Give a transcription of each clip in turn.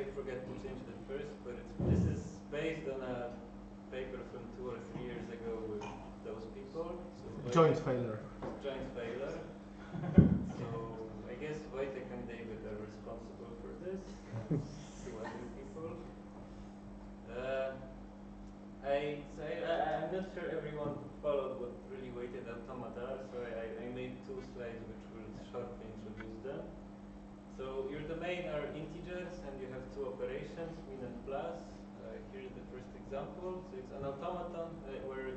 I forgot to change that first, but this is based on a paper from 2 or 3 years ago with those people. So joint failure. Joint failure. So I guess Wojtek and David are responsible for this. Two other people. I'm not sure everyone followed what really weighted automata are, so I made 2 slides which will shortly introduce them. So your domain are integers and you have 2 operations, min and plus. Here is the first example. So it's an automaton where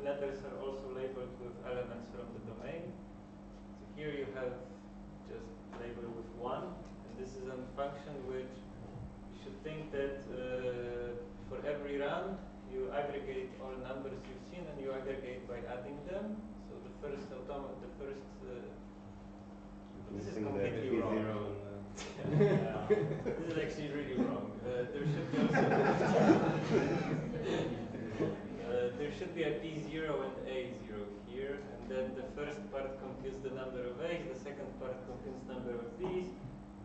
letters are also labeled with elements from the domain. So here you have just labeled with 1, and this is a function which you should think that for every round you aggregate all numbers you've seen and you aggregate by adding them. So the first this is completely wrong. This is actually really wrong. There should be also there should be a P0 and A0 here, and then the first part computes the number of A's, the second part computes number of B's.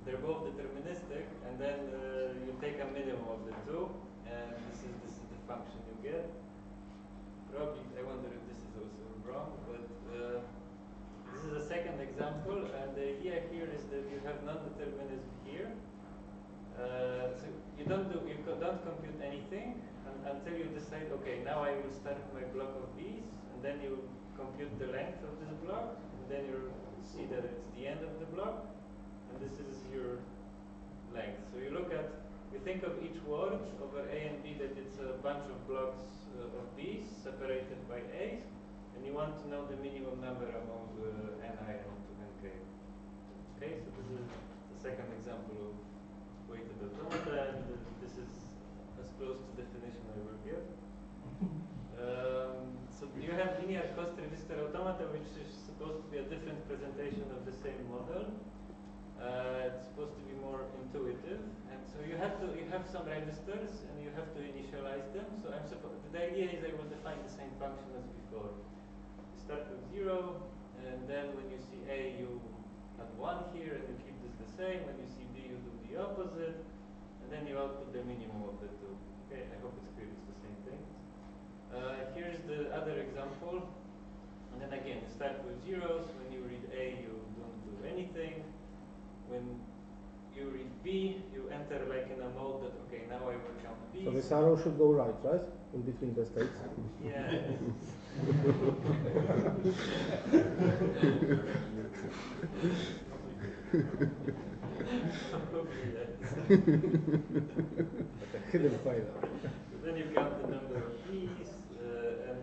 They're both deterministic, and then you take a minimum of the 2, and this is the function you get. Probably, I wonder if this is also wrong, but this is a second example, and the idea here is that you have non-determinism here. So you don't compute anything until you decide, okay, now I will start my block of B's, and then you compute the length of this block, and then you see that it's the end of the block, and this is your length. So you think of each word over A and B that it's a bunch of blocks of B's separated by A's, and you want to know the minimum number among Ni and Nk. Okay, so this is the second example of weighted automata, and this is as close to definition I will give. So you have linear cost register automata, which is supposed to be a different presentation of the same model. It's supposed to be more intuitive, and so you have some registers and you have to initialize them. So the idea is I will define the same function as before. You start with 0, and then when you see A, you add 1 here, and you keep this the same. When you see B, you do the opposite, and then you output the minimum of the 2. Okay, I hope it's clear. It's the same thing. Here's the other example, and then again, you start with zeros. When you read A, you don't do anything. When you read B, you enter like in a mode that, okay, now I will count B. So this arrow should go right, in between the states. Yeah. Like a hidden failure. Then you count the number of B's and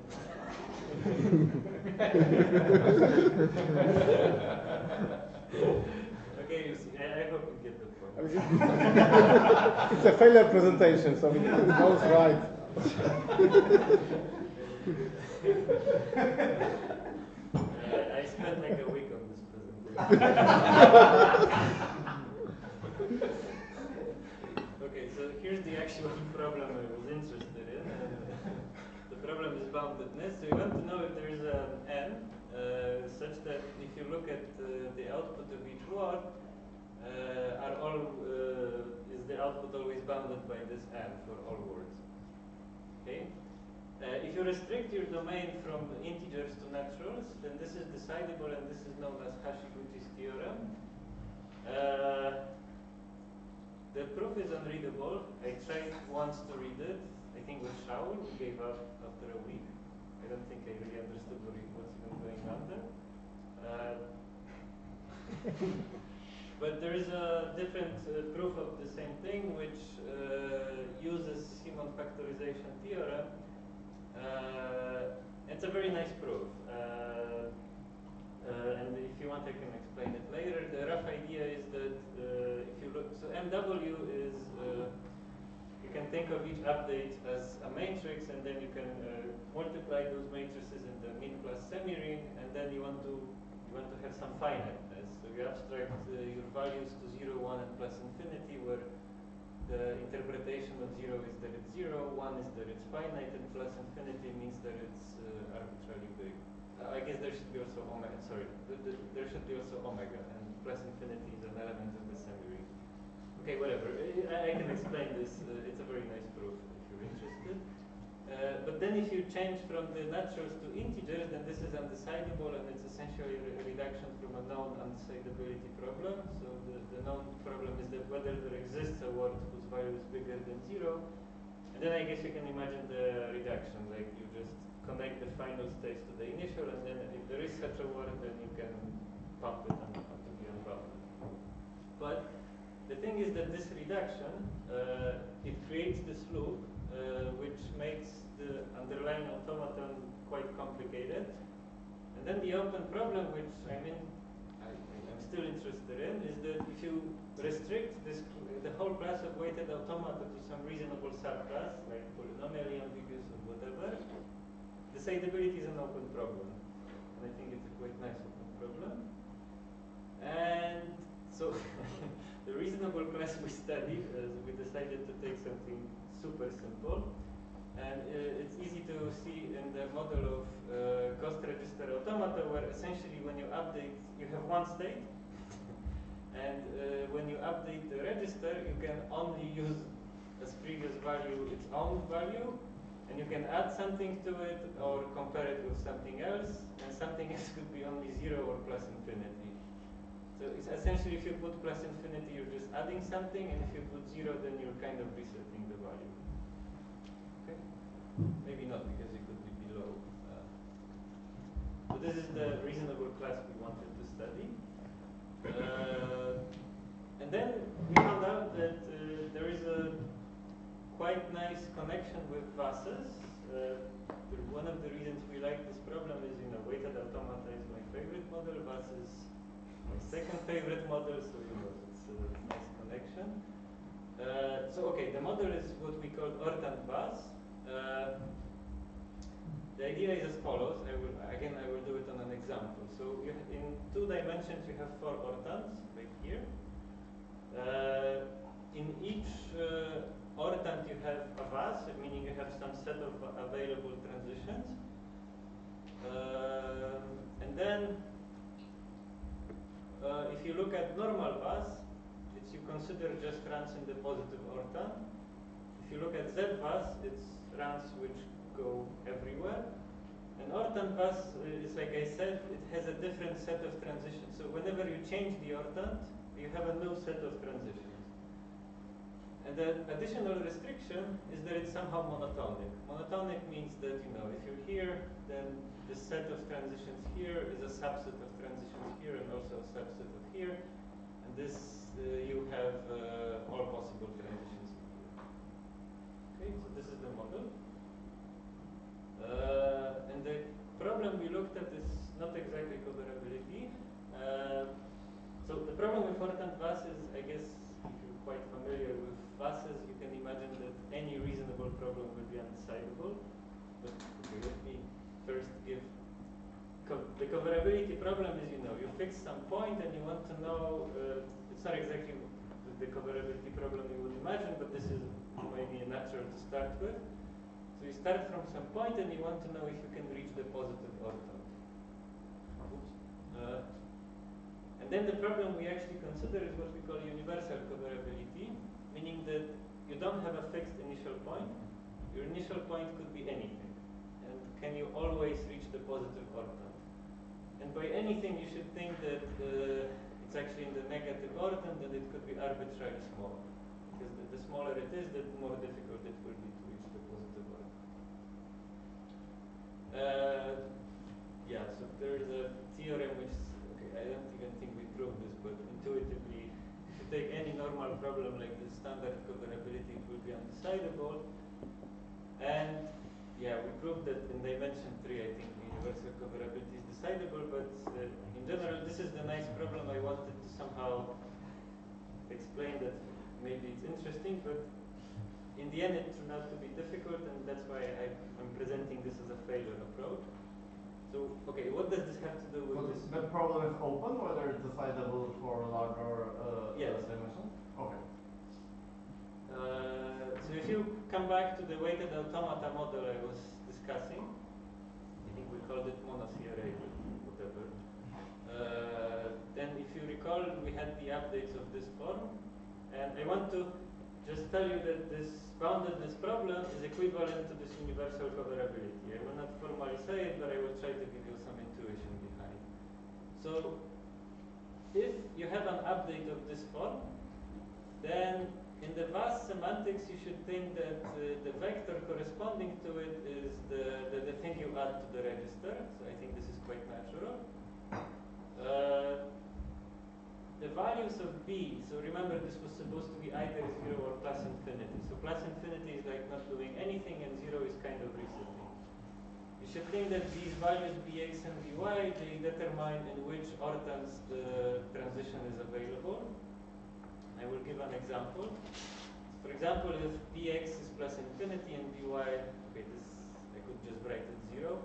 okay, you see, I hope you get the point. It's a failure presentation, so it goes right. I spent like a week on this presentation. Okay, so here's the actual problem I was interested in. The problem is boundedness. So you want to know if there is an n such that if you look at the output of each word, is the output always bounded by this n for all words? Okay. If you restrict your domain from integers to naturals, then this is decidable, and this is known as Hashiguchi's theorem. The proof is unreadable. I tried once to read it. I think with Shaul, we gave up after a week. I don't think I really understood what's even going on there. But there is a different proof of the same thing, which uses Simon factorization theorem. It's a very nice proof. And if you want, I can explain it later. The rough idea is that if you look, so MW is, you can think of each update as a matrix, and then you can multiply those matrices in the min plus semi-ring, and then you want to have some finiteness. So you abstract your values to 0, 1, and plus infinity, where the interpretation of 0 is that it's 0, 1 is that it's finite, and plus infinity means that it's arbitrarily big. I guess there should be also omega, sorry, there should be also omega, and plus infinity is an element of the semi-ring. Okay, whatever, I can can explain this. It's a very nice proof if you're interested. But then if you change from the naturals to integers, then this is undecidable, and it's essentially a reduction from a known undecidability problem. So the known problem is that whether there exists a word whose value is bigger than 0. And then I guess you can imagine the reduction, like you just connect the final states to the initial, and then if there is such a word, then you can pump it and to be unbounded. But the thing is that this reduction, it creates this loop, which makes the underlying automaton quite complicated. And then the open problem, which I'm still interested in, is that if you restrict the whole class of weighted automata to some reasonable subclass, like polynomially ambiguous or whatever, decidability is an open problem. And I think it's a quite nice open problem. And so the reasonable class we studied, we decided to take something super simple. And it's easy to see in the model of ghost register automata, where essentially when you update, you have one state. And when you update the register, you can only use as previous value its own value. And you can add something to it or compare it with something else. And something else could be only 0 or plus infinity. So it's essentially if you put plus infinity, you're just adding something. And if you put 0, then you're kind of resetting the value. Okay? Maybe not, because it could be below. So this is the reasonable class we wanted to study. And then we found out that there is a quite nice connection with VASes. One of the reasons we like this problem is, weighted automata is my favorite model, VAS is my second favorite model, so it's a nice connection. So okay, the model is what we call ortant VAS. The idea is as follows. I will do it on an example. So in 2 dimensions, you have 4 ortants, right here. In each ortant, you have a VAS, meaning you have some set of available transitions. And then, if you look at normal VAS, you consider just runs in the positive ortant. If you look at Z VAS, it's runs which go everywhere. And ortant VAS is, like I said, it has a different set of transitions. So whenever you change the ortant, you have a new set of transitions. And the additional restriction is that it's somehow monotonic. Monotonic means that, if you're here, then the set of transitions here is a subset of transitions here and also a subset of here. And this, you have all possible transitions here. Okay, so this is the model. And the problem we looked at is not exactly coverability. So the problem with ortant VAS is, I guess, if you're quite familiar with VASes, you can imagine that any reasonable problem will be undecidable. But okay, let me first give the coverability problem is, you fix some point and you want to know, it's not exactly the coverability problem you would imagine, but this is maybe natural to start with. So you start from some point and you want to know if you can reach the positive ortant. And then the problem we actually consider is what we call universal coverability, meaning that you don't have a fixed initial point. Your initial point could be anything. And can you always reach the positive ortant? And by anything, you should think that it's actually in the negative ortant, and it could be arbitrarily small. Because the smaller it is, the more difficult it will be to reach the positive ortant. Yeah, so there is a theorem which, I don't even think we proved this, but intuitively, if you take any normal problem like the standard coverability, it will be undecidable. And yeah, we proved that in dimension 3, I think the universal coverability is decidable, but in general, this is the nice problem I wanted to somehow explain that maybe it's interesting, but in the end it turned out to be difficult, and that's why I'm presenting this as a failure approach. So, okay, what does this have to do with this? The problem is open, whether it's decidable for larger yes. dimensions? Okay. So if you come back to the weighted automata model I was discussing, I think we called it monotheoretic, whatever. Then if you recall, we had the updates of this form, and I want to just tell you that this boundedness problem is equivalent to this universal coverability. I will not formally say it, but I will try to give you some intuition behind. So if you have an update of this form, then in the vast semantics you should think that the vector corresponding to it is the thing you add to the register. So I think this is quite natural. The values of b, so remember this was supposed to be either 0 or plus infinity. So plus infinity is like not doing anything and 0 is kind of resetting. You should think that these values bx and by, they determine in which orthants the transition is available. I will give an example. For example, if bx is plus infinity and by, okay, this I could just write it 0.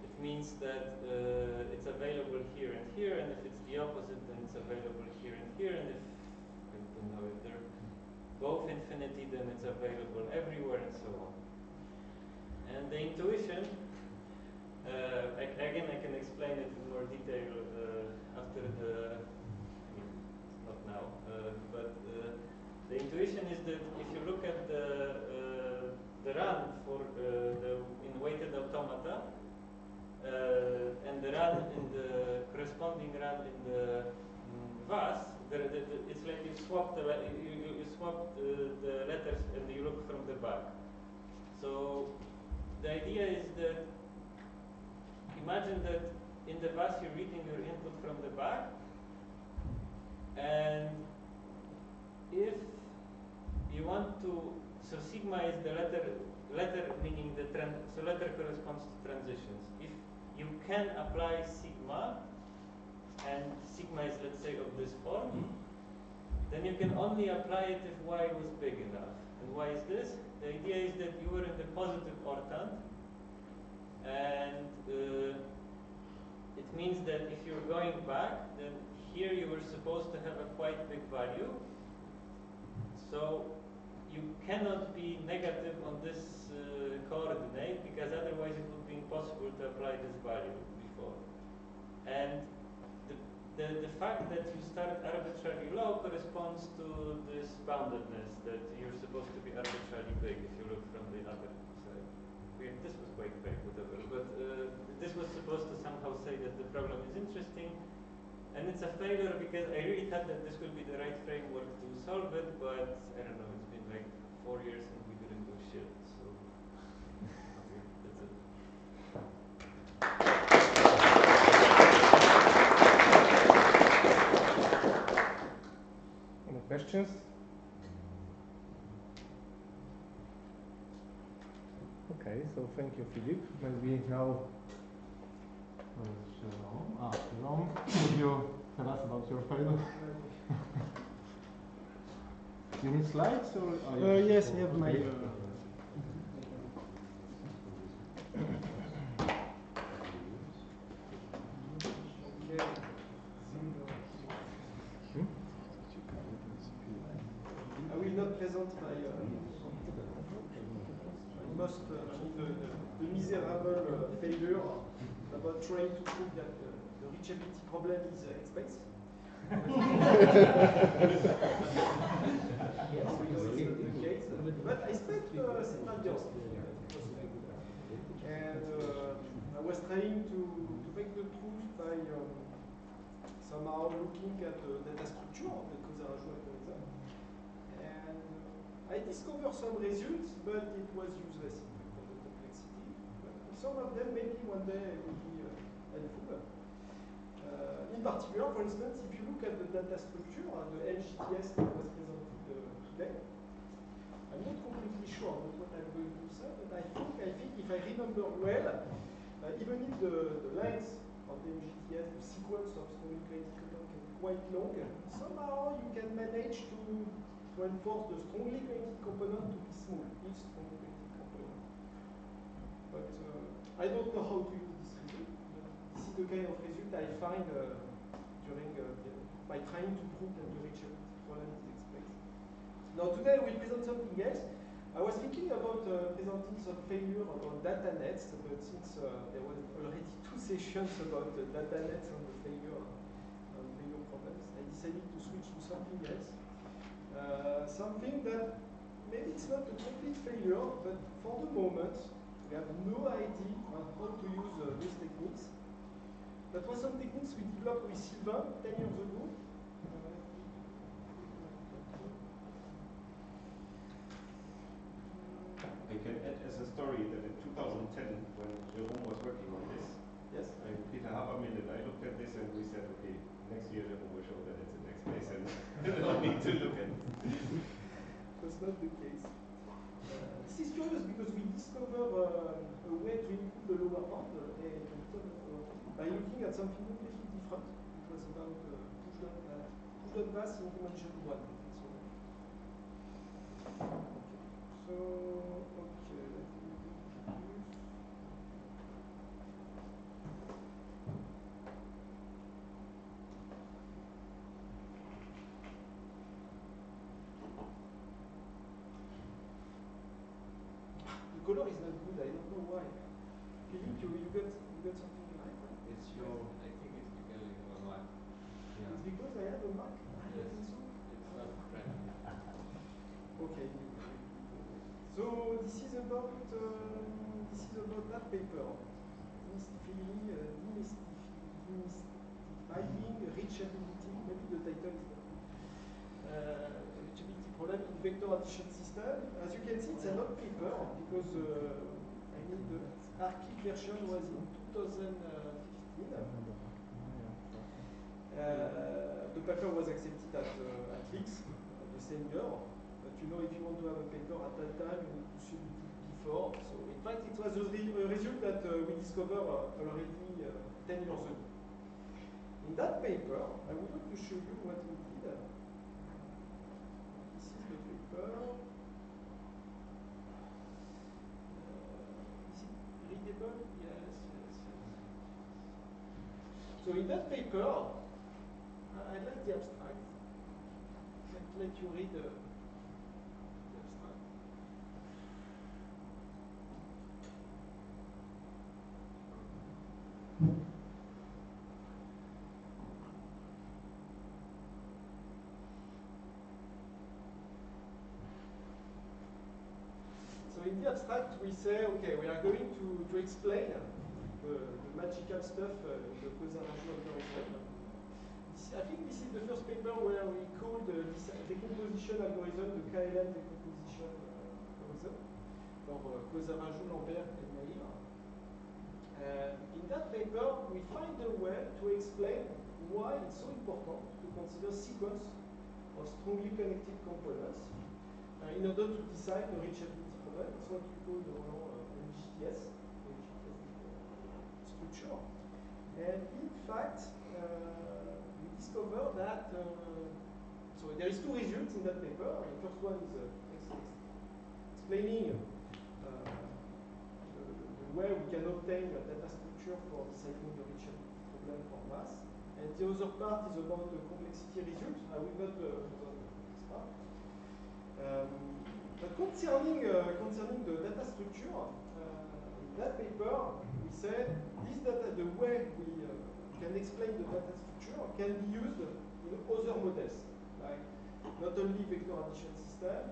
It means that it's available here, and if it's the opposite, then it's available here, and if I don't know if they're both infinity, then it's available everywhere, and so on. And the intuition, again, I can explain it in more detail after the. Not now, but the intuition is that if you look at the run for in weighted automata and the run in the corresponding run in the VAS, it's like you swap the letters and you look from the back. So the idea is that imagine that in the VAS you're reading your input from the back. And if you want to, so sigma is the letter meaning so letter corresponds to transitions. If you can apply sigma, and sigma is, let's say, of this form, then you can only apply it if y was big enough. And why is this? The idea is that you are in the positive orthant, and it means that if you're going back, then here you were supposed to have a quite big value. So you cannot be negative on this coordinate, because otherwise it would be impossible to apply this value before. And the fact that you start arbitrarily low corresponds to this boundedness, that you're supposed to be arbitrarily big if you look from the other side. This was quite vague, whatever, but this was supposed to somehow say that the problem is interesting. And it's a failure because I really thought that this would be the right framework to solve it, but I don't know, it's been like 4 years and we didn't do shit, so okay, that's it. Any questions? Okay, so thank you, Philip. Maybe now Jerome, would you tell us about your failure? You need slides or? Yes, I have my. I will not present my most the miserable failure about trying to prove that the reachability problem is in space. But I spent several years and I was trying to make the proof by somehow looking at the data structure of the causal algorithm. And I discovered some results, but it was useless for the complexity. But some of them maybe one day will be helpful. In particular, for instance, if you look at the data structure, the LGTS that was presented today, I'm not completely sure about what I'm going to say, but I think if I remember well, even if the length of the MGTS, the sequence of strongly connected components can be quite long, somehow you can manage to enforce the strongly connected component to be small, each strongly connected component. But I don't know how to use this result. This is the kind of result I find by trying to prove that the reachability problem is explained. Now today we present something else. I was thinking about presenting some failure about data nets, but since there was already 2 sessions about data nets and the failure problems, I decided to switch to something else. Something that maybe it's not a complete failure, but for the moment, we have no idea on how to use these techniques. That was some techniques we developed with Sylvain 10 years ago. I can add as a story that in 2010, when Jerome was working on this, Yes. Peter Habermill and I looked at this and we said, okay, next year Jerome will show that it's in X space and no need to look at it. That's not the case. This is curious because we discover a way to improve the lower bound by looking at something completely different. It was about push-down pass in dimension 1. So, okay, let me use. The color is not good, I don't know why. Philippe, you got something right? It's your. I think it's because you have a Mac. It's because I have a Mac? I Yes. think so. It's not friendly. Okay. So this is about that paper. Demystifying reachability. Maybe the title is reachability problem in vector addition system. As you can see, it's an old paper because I mean the archive version was in 2015. The paper was accepted at Leaks the same year. But you know, if you want to have a paper at that time, you need to submit it before. So in fact, it was a result that we discovered already 10 years ago. In that paper, I would like to show you what we did. This is the paper. Is it readable? Yes. So in that paper, I like the abstract. Let you read the abstract. So in the abstract, we say, okay, we are going to explain the magical stuff in the Poisson-Rajou algorithm. I think this is the first paper where we called this decomposition algorithm the KLM decomposition algorithm for Poisson-Rajou, Lambert, and Nair. In that paper, we find a way to explain why it's so important to consider sequence of strongly connected components in order to decide the reachability problem. It's what we call the MGTS structure. And in fact, we discover that so there is two results in that paper. The first one is explaining the way we can obtain a data structure for deciding the reachability problem for mass. And the other part is about the complexity result. I will not go on this part. But concerning the data structure, in that paper, we said this data, the way we can explain the data structure can be used in other models, like not only vector addition system,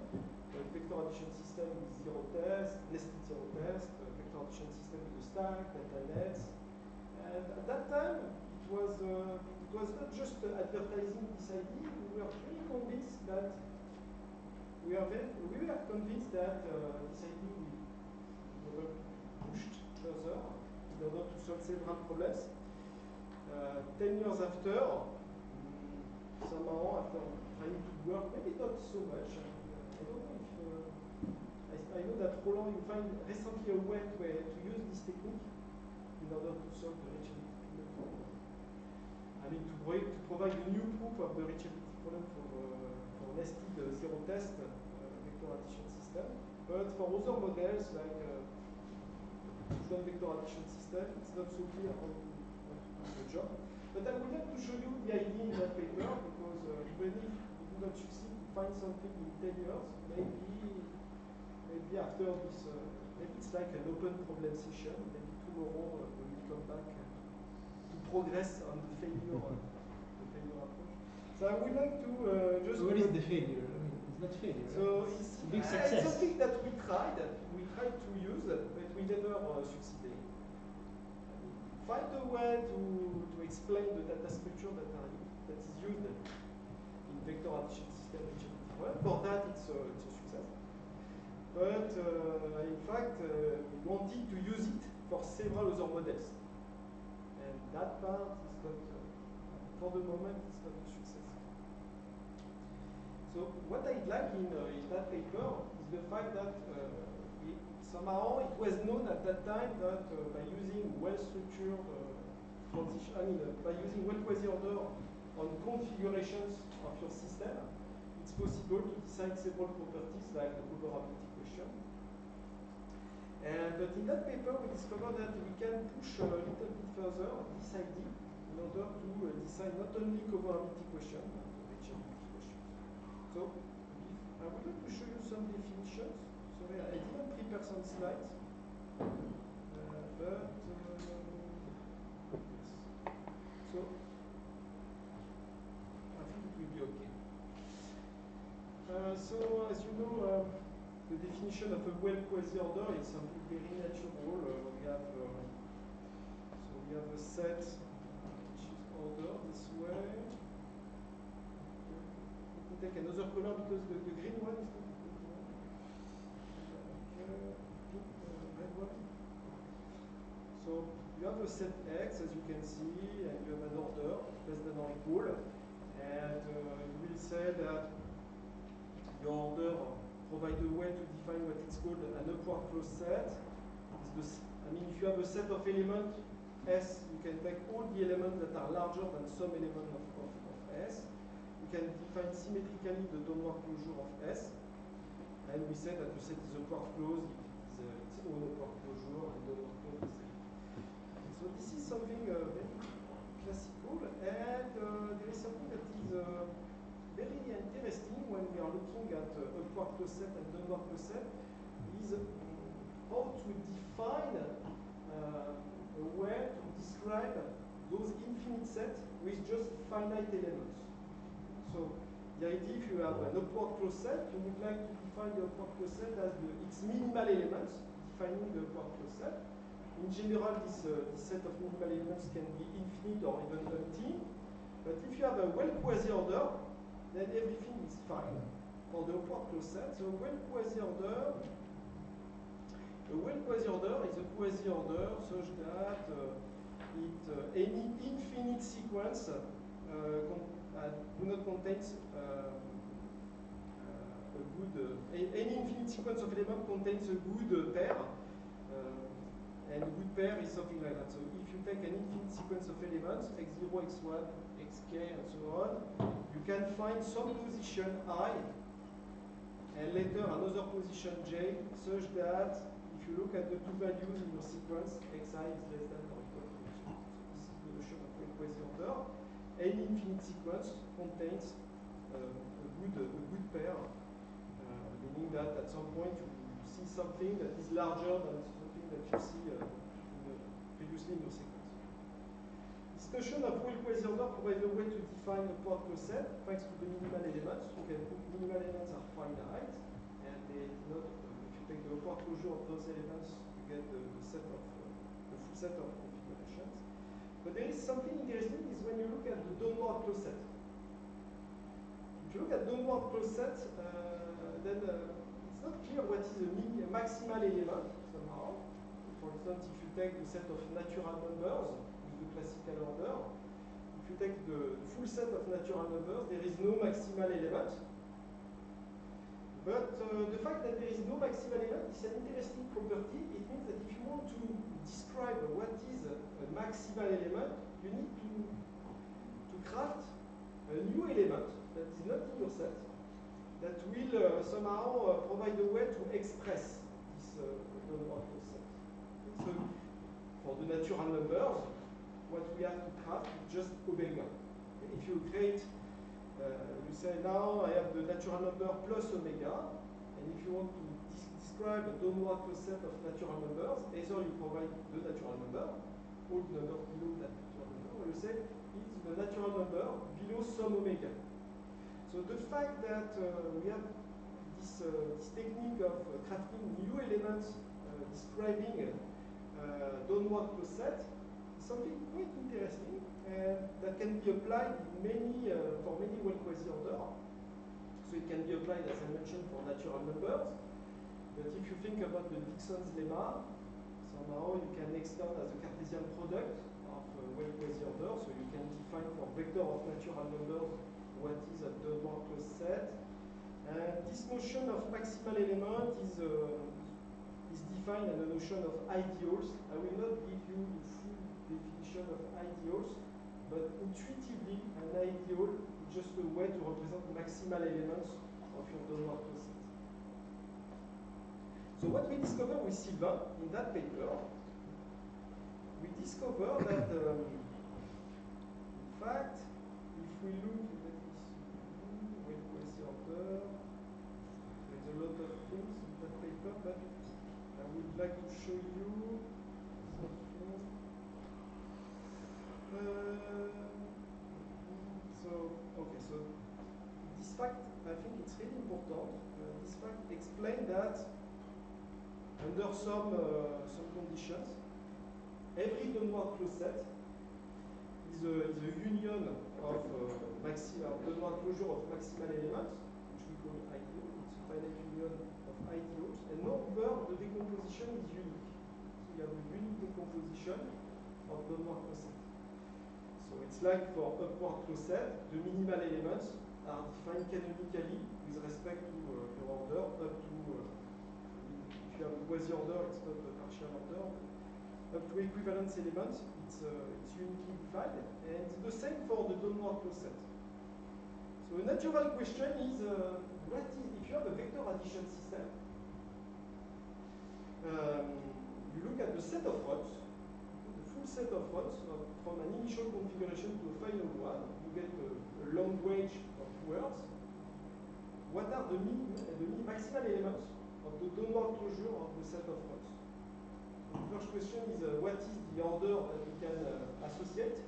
but vector addition system with zero test, nested zero test, vector addition system with a stack, data nets. And at that time, it was not just advertising this idea. We were really convinced that this idea will be pushed further in order to solve several problems. 10 years after, somehow after trying to work, maybe not so much. I don't know if I know that Roland, you find recently a way to use this technique in order to solve the reachability problem. I mean, to provide a new proof of the reachability problem for nested zero test vector addition system. But for other models like vector addition system, it's not so clear how to do the job. But I would like to show you the idea in that paper because even if we do not succeed to find something in 10 years, maybe after this, maybe it's like an open problem session. Maybe tomorrow we will come back to progress on the failure approach. So I would like to just. What is the failure? I mean, it's Not failure. So right? it's, a big it's success. something that we tried to use, but we never succeeded. Find a way to explain the data structure that is used in vector addition system which is different. For that, it's a success. But in fact, we wanted to use it for several other models, and that part is not, for the moment, it's not a success. So what I like in that paper is the fact that somehow it was known at that time that by using well-structured transition, by using well-quasi-order on configurations of your system, it's possible to decide several properties like the covariability question. But in that paper, we discovered that we can push a little bit further this idea in order to decide not only covariability question, but reachability questions. So I would like to show you some definitions. Sorry, I didn't prepare some slides, but yes. So I think it will be okay. So as you know, the definition of a well-quasi-order is something very natural. We have a set which is ordered this way. Let me take another color because the green one is not the good one. Red one. So you have a set X, as you can see, and you have an order less than or equal, and you will say that your order provide a way to define what is called an upward closed set. If you have a set of elements S, you can take all the elements that are larger than some element of S. You can define symmetrically the downward closure of S. And we say that the set is upward closed if it is its own upward closure and downward closed. So this is something very classical, and there is something that is very interesting when we are looking at upward closed set and downward closed set is how to define a way to describe those infinite sets with just finite elements. So the idea, if you have an upward closed set, you would like to define the upward closed set as its minimal elements, defining the upward closed set. In general, this set of minimal elements can be infinite or even empty. But if you have a well-quasi-order, then everything is fine for the upward closed set. So a well-quasi-order is a quasi-order such that any infinite sequence do not contains any infinite sequence of elements contains a good pair, and a good pair is something like that. So if you take an infinite sequence of elements, x0, x1, xk, and so on, you can find some position I, and later another position j, such that if you look at the two values in your sequence, xi is less than or equal to h. So this is the notion of a quasi-order. Any infinite sequence contains a good pair, meaning that at some point you see something that is larger than something that you see previously in your sequence. This notion of well-quasi-order provides a way to define a upward closed set thanks to the minimal elements. Okay, minimal elements are finite, and they do not. If you take the upward closure of those elements, you get the full set of configurations. But there is something interesting is when you look at the downward closed set. If you look at downward closed set, then it's not clear what is a maximal element somehow. For instance, if you take the set of natural numbers with the classical order, if you take the full set of natural numbers, there is no maximal element. But the fact that there is no maximal element is an interesting property. It means that if you want to describe what is a maximal element, you need to craft a new element that is not in your set, that will somehow provide a way to express this downward closed set. So for the natural numbers, what we have to craft is just omega. If you create you say now I have the natural number plus omega, and if you want to describe a downward closed set of natural numbers, either you provide the natural number, all the numbers below that natural number, or you say it's the natural number below some omega. So the fact that we have this technique of crafting new elements describing downward closed set is something quite interesting and that can be applied in many, for many well-quasi order. So it can be applied, as I mentioned, for natural numbers. But if you think about the Dixon's lemma, somehow you can extend as a Cartesian product of well-quasi order. So you can define for vector of natural numbers what is a downward closed set. And this notion of maximal element is defined as a notion of ideals. I will not give you the full definition of ideals, but intuitively an ideal is just a way to represent maximal elements of your downward closed set. So what we discover with Sylvain in that paper, we discover that in fact, if we look at this well-quasi order, there's a lot of things in that paper, but I would like to show you something. So this fact, I think it's really important. This fact explains that under some conditions, every downward closed set is a union of downward closure of maximal elements, which we call ideal. It's a finite union of ideals, and moreover, the decomposition is unique. So you have a unique decomposition of downward closed set. So it's like for upward closed set, the minimal elements are defined canonically with respect to your order up to, if you have a quasi order, it's not a partial order, up to equivalence elements, it's uniquely defined, and it's the same for the downward closed set. So a natural question is, what is, if you have a vector addition system, you look at the set of rods, the full set of rods from an initial configuration to a final one, you get a long range of words. What are the maximal elements of the downward closure of the set of rods? So the first question is, what is the order that we can associate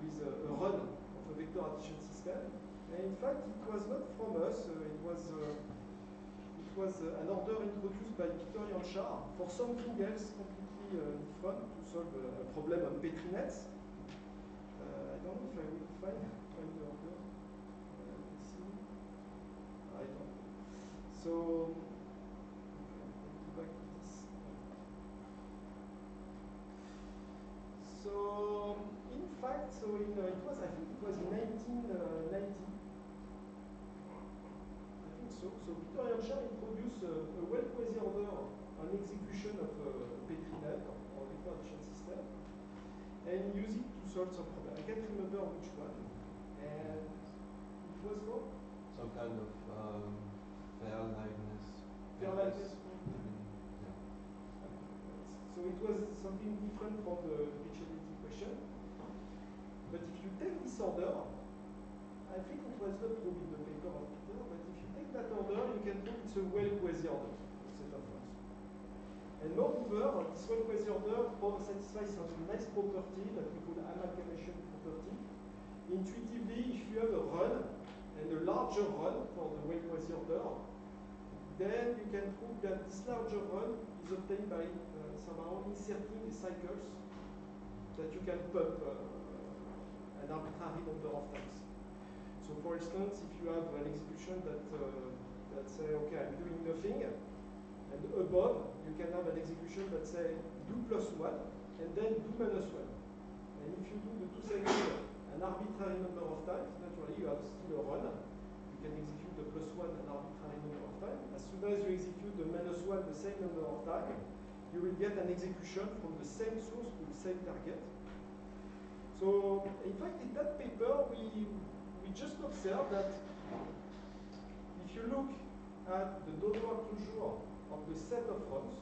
with a run of a vector addition system? And in fact, it was not from us. It was an order introduced by Peter Janchar for something else completely different to solve a problem on Petri nets. I don't know if I will find the order. Let's see. I don't know. So, okay, back to this. So, in fact, I think it was in 1990. So Peter Janchar introduced a well-quasi order on execution of a Petri net or vector addition system, and use it to solve some problem. I can't remember which one, and it was for some kind of fairlightness. Fairlightness. Yeah. So it was something different from the reachability question. But if you take this order, I think it was not true in the paper of Peter, but if you take that order, you can prove it's a well-quasi order set of rods. And moreover, this well-quasi order satisfies some nice property that we call amalgamation property. Intuitively, if you have a run and a larger run for the well-quasi order, then you can prove that this larger run is obtained by somehow inserting cycles that you can pump an arbitrary number of times. So for instance, if you have an execution that say, okay, I'm doing nothing, and above you can have an execution that say do +1 and then do -1. And if you do the two cycles an arbitrary number of times, naturally you have still a run. You can execute the +1 an arbitrary number of times. As soon as you execute the -1 the same number of times, you will get an execution from the same source to the same target. So in fact, in that paper, we just observe that if you look at the downward closure of the set of rods,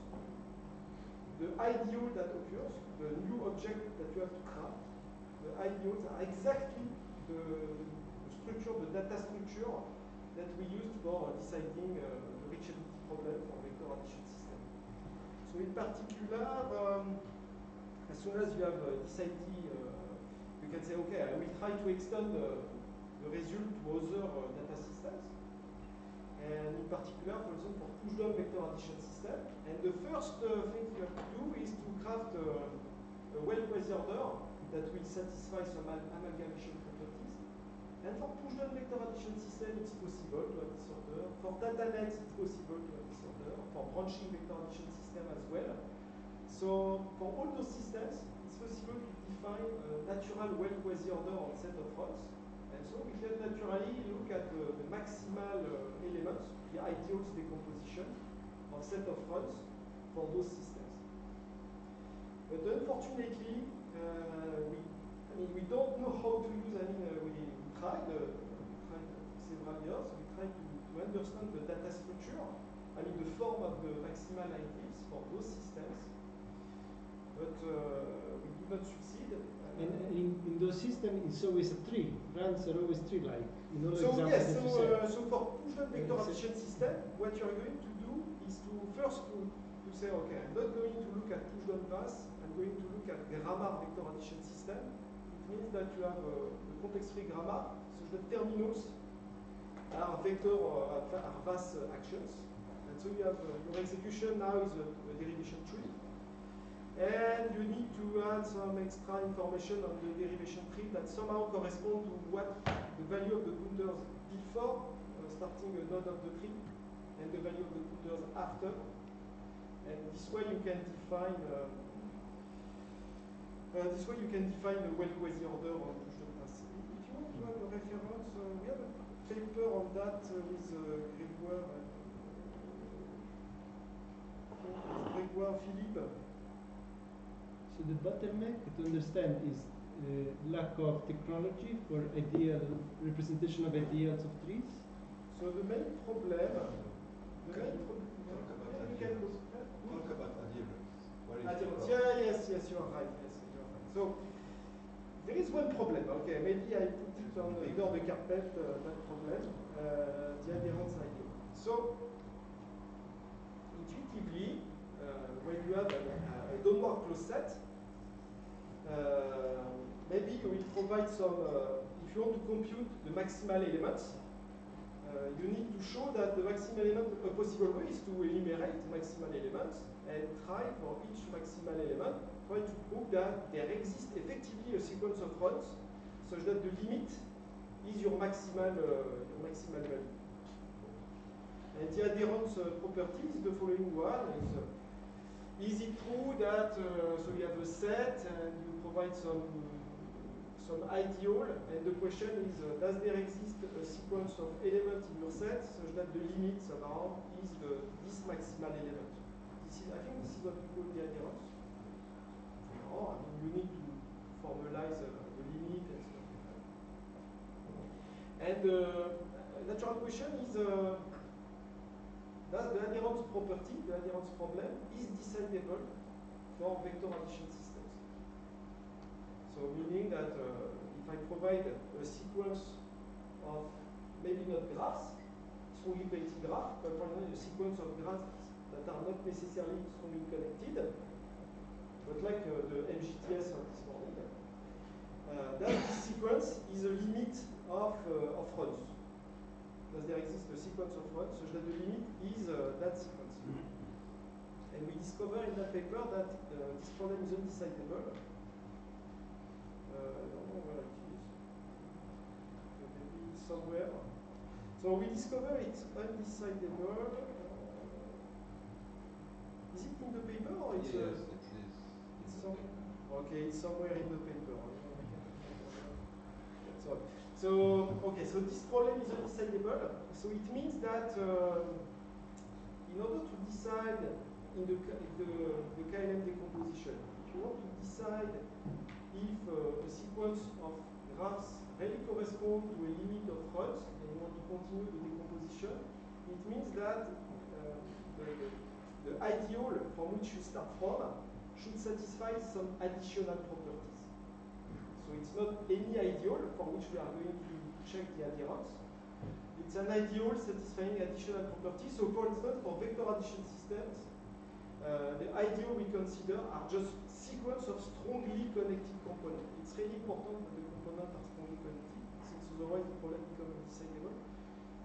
the ideal that occurs, the new object that you have to craft, the ideals are exactly the structure, the data structure that we used for deciding the reachability problem for vector addition system. So in particular, as soon as you have this ID, you can say, okay, I will try to extend the result to other data systems. and in particular, for example, for push-down vector addition system. And the first thing you have to do is to craft a well-quasi-order that will satisfy some amalgamation properties. And for push-down vector addition system, it's possible to have this order. For data nets, it's possible to have this order. For branching vector addition system as well. So for all those systems, it's possible to define a natural well-quasi-order on set of runs. And so we can naturally look at the maximal elements, the ideals decomposition of set of runs for those systems. But unfortunately, we don't know how to use. We tried several years. We tried to understand the data structure. The form of the maximal ideals for those systems. But we did not succeed. And in those systems, it's always a tree. Runs are always tree-like. In all So examples yes, that you said. so for push-down vector addition system, what you're going to do is to first to say, okay, I'm not going to look at push-down pass. I'm going to look at grammar vector addition system. It means that you have a context-free grammar, so the terminals are vector are VAS actions. And so you have your execution now is a derivation tree. And you need to add some extra information on the derivation tree that somehow correspond to what the value of the pointers before starting a node of the tree and the value of the pointers after. And this way you can define a well-quasi-order on push-down pass. If you want to have a reference, we have a paper on that with Grégoire Philippe. So the bottleneck to understand is lack of technology for ideal representation of ideals of trees. So the main problem, Talk about adherence. What is adherence. the problem? Yes, you are right. Yes, you are right. So there is one problem. Okay, maybe I put it on under the carpet. That problem, the adherence idea. So intuitively, when you have a downward closed set, maybe you will provide some. If you want to compute the maximal elements, you need to show that the maximal element, a possible way is to enumerate maximal elements and try for each maximal element, try to prove that there exists effectively a sequence of runs such that the limit is your maximal value. And the adherence property is the following one. Is it true that so you have a set and you provide some ideal, and the question is, does there exist a sequence of elements in your set such that the limit somehow is this maximal element? I think this is what we call the adherence. Or you need to formalize the limit and stuff like that. And the natural question is, does the adherence property, the adherence problem, is decidable for vector addition systems? So meaning that if I provide a sequence of maybe not graphs, strongly connected graph, but for example a sequence of graphs that are not necessarily strongly connected, but like the MGTS of this morning, that this sequence is a limit of runs. Does there exist a sequence of runs such that the limit is that sequence? And we discover in that paper that this problem is undecidable. I don't know where it is. Maybe somewhere. So we discover it's undecidable. Is it in the paper or it's? Yes, it is. It's okay, it's somewhere in the paper. So this problem is undecidable. So it means that in order to decide in the KLM decomposition, if you want to decide if a sequence of graphs really correspond to a limit of runs and you want to continue the decomposition, it means that the ideal from which you start from should satisfy some additional properties. So it's not any ideal for which we are going to check the adherence. It's an ideal satisfying additional properties. So for instance, for vector addition systems, the ideal we consider are just sequence of strongly connected components. It's really important that the components are strongly connected, since otherwise the problem becomes undecidable.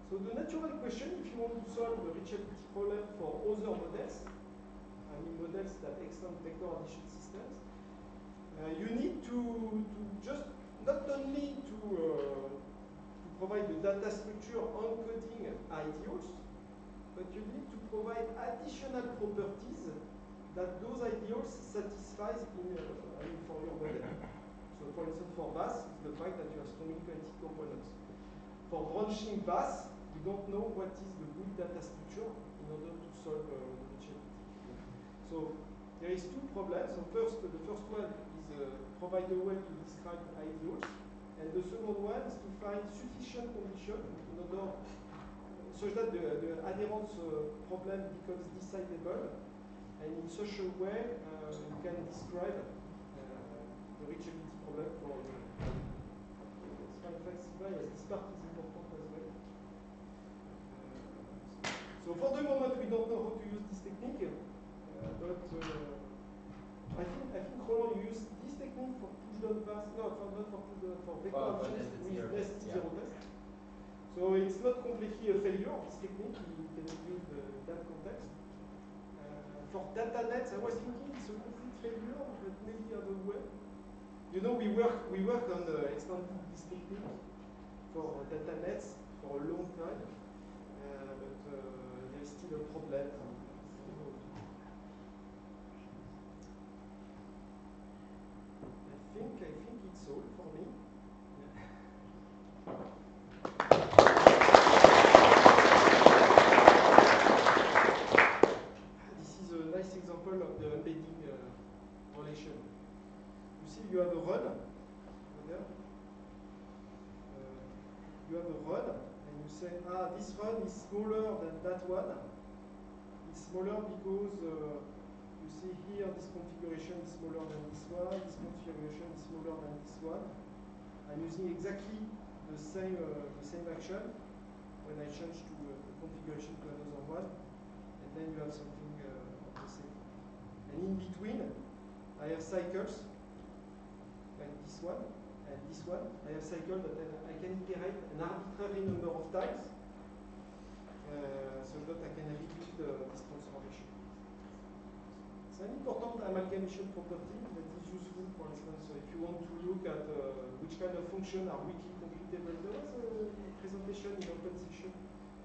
So So the natural question, if you want to solve the reachability problem for other models, I mean models that extend vector addition systems, you need to just not only to provide the data structure encoding ideals, but you need to provide additional properties that those ideals satisfies for your model. So for instance, for VAS, it's the fact that you have strongly connected components. For branching VAS, we don't know what is the good data structure in order to solve the reachability. So there is two problems. So the first one is provide a way to describe ideals, and the second one is to find sufficient conditions in order such that the adherence problem becomes decidable, and in such a way you can describe the reachability problem for you. This part is important as well. So for the moment we don't know how to use this technique, but I think Roland, you use this technique for push-down pass, not for push-down, for vector addition with nested zero test. So it's not completely a failure, this technique, you can use that context. For data nets, I was thinking it's a complete failure, but maybe other way. You know, we work on extending this technique for data nets for a long time, but there is still a problem. I think it's all for me. This is a nice example of the embedding relation. You see, you have a run over there. You have a run, and you say, this run is smaller than that one. It's smaller because you see here this configuration is smaller than this one, this configuration is smaller than this one. I'm using exactly the same action when I change to the configuration to another one, and then you have something of the same. And in between, I have cycles like this one and this one. I have cycles that I can iterate an arbitrary number of times, so that I can repeat this transformation. It's an important amalgamation property that is useful, for instance, if you want to look at which kind of function are weakly computable. There was a presentation in open session.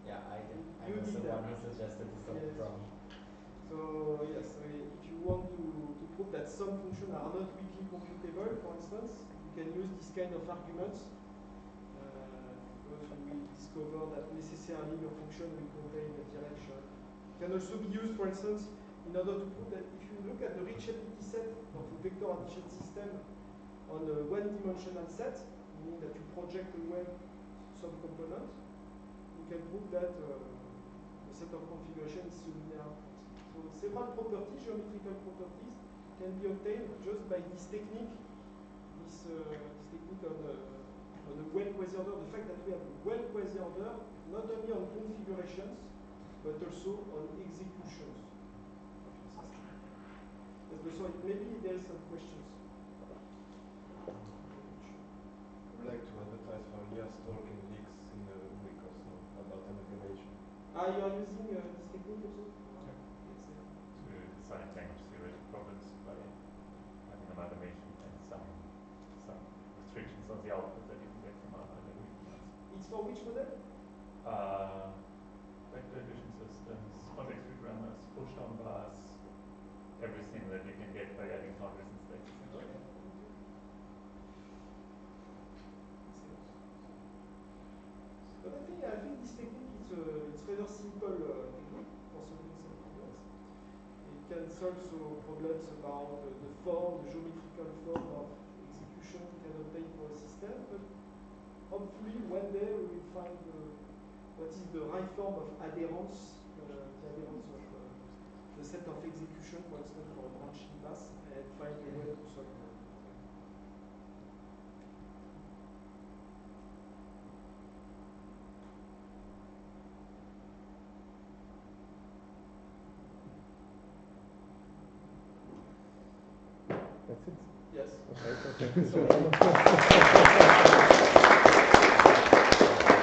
Yeah, I did. I You was did the that. one who suggested this from. So yes, so if you want to prove that some functions are not weakly computable, for instance, you can use this kind of arguments because we will discover that necessarily your function will contain a direction. It can also be used, for instance, in order to prove that if you look at the reachability set of a vector addition system on a one-dimensional set, meaning that you project away some component, you can prove that the set of configuration is linear. So several properties, geometrical properties, can be obtained just by this technique, this technique on the well quasi-order, the fact that we have a well quasi-order not only on configurations, but also on executions. So maybe there is some questions. I would like to advertise for Elias talk in Leaks in a week or so about amalgamation. You are using this technique also? Yeah. To design language theoretic problems by having amalgamation and some restrictions on the output that you can get from amalgamation. It's for which model? Vector addition systems, context free grammars, push down bars, everything that you can get by adding counters and states. Okay. But I think this technique it's rather simple technique for solving some problems. It can solve problems about the form, the geometrical form of execution we can obtain for a system. But hopefully one day we will find what is the right form of adherence, the adherence of the set of execution, for instance, for a branching class, and find a way to solve it. That's it. Yes. Okay, okay.